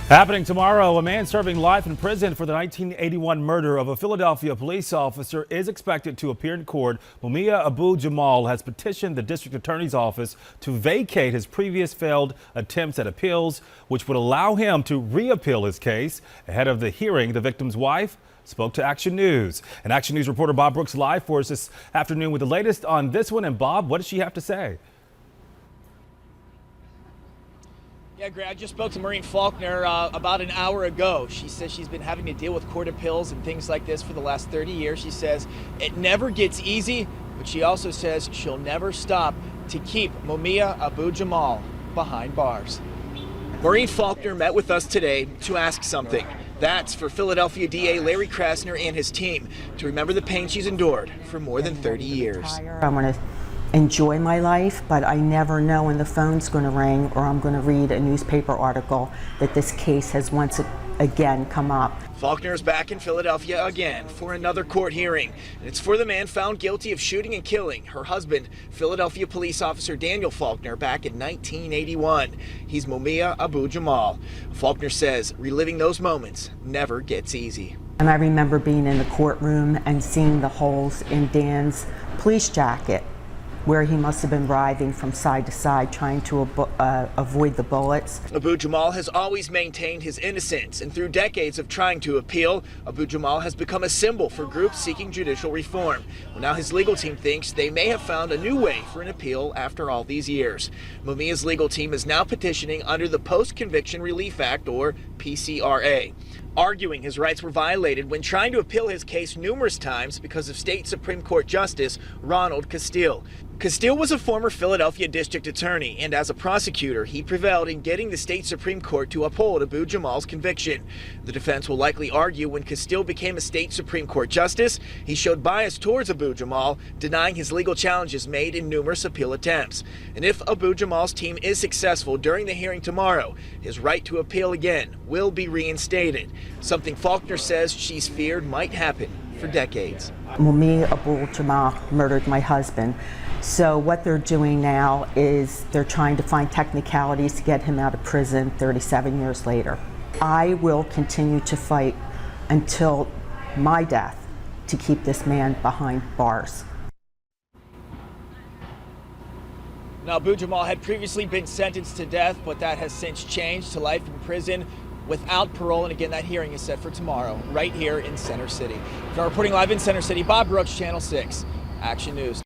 Happening tomorrow, a man serving life in prison for the 1981 murder of a Philadelphia police officer is expected to appear in court. Mumia Abu-Jamal has petitioned the district attorney's office to vacate his previous failed attempts at appeals, which would allow him to reappeal his case. Ahead of the hearing, the victim's wife spoke to Action News. And Action News reporter Bob Brooks live for us this afternoon with the latest on this one. And Bob, what does she have to say? Yeah, Greg, I just spoke to Maureen Faulkner about an hour ago. She says she's been having to deal with court appeals and things like this for the last 30 years. She says it never gets easy, but she also says she'll never stop to keep Mumia Abu-Jamal behind bars. Maureen Faulkner met with us today to ask something. That's for Philadelphia DA Larry Krasner and his team to remember the pain she's endured for more than 30 years. I want to enjoy my life, but I never know when the phone's going to ring or I'm going to read a newspaper article that this case has once again come up. Faulkner is back in Philadelphia again for another court hearing. And it's for the man found guilty of shooting and killing her husband, Philadelphia police officer Daniel Faulkner, back in 1981. He's Mumia Abu-Jamal. Faulkner says reliving those moments never gets easy. And I remember being in the courtroom and seeing the holes in Dan's police jacket, where he must have been writhing from side to side trying to avoid the bullets. Abu-Jamal has always maintained his innocence, and through decades of trying to appeal, Abu-Jamal has become a symbol for groups seeking judicial reform. Well, now his legal team thinks they may have found a new way for an appeal after all these years. Mumia's legal team is now petitioning under the Post-Conviction Relief Act, or PCRA, arguing his rights were violated when trying to appeal his case numerous times because of state Supreme Court Justice Ronald Castile. Castile was a former Philadelphia district attorney, and as a prosecutor, he prevailed in getting the state Supreme Court to uphold Abu-Jamal's conviction. The defense will likely argue when Castile became a state Supreme Court justice, he showed bias towards Abu-Jamal, denying his legal challenges made in numerous appeal attempts. And if Abu-Jamal's team is successful during the hearing tomorrow, his right to appeal again will be reinstated, something Faulkner says she's feared might happen for decades. Mumia Abu-Jamal murdered my husband. So what they're doing now is they're trying to find technicalities to get him out of prison 37 years later. I will continue to fight until my death to keep this man behind bars. Now, Abu-Jamal had previously been sentenced to death, but that has since changed to life in prison without parole. And again, that hearing is set for tomorrow, right here in Center City. Now, reporting live in Center City, Bob Brooks, Channel 6, Action News.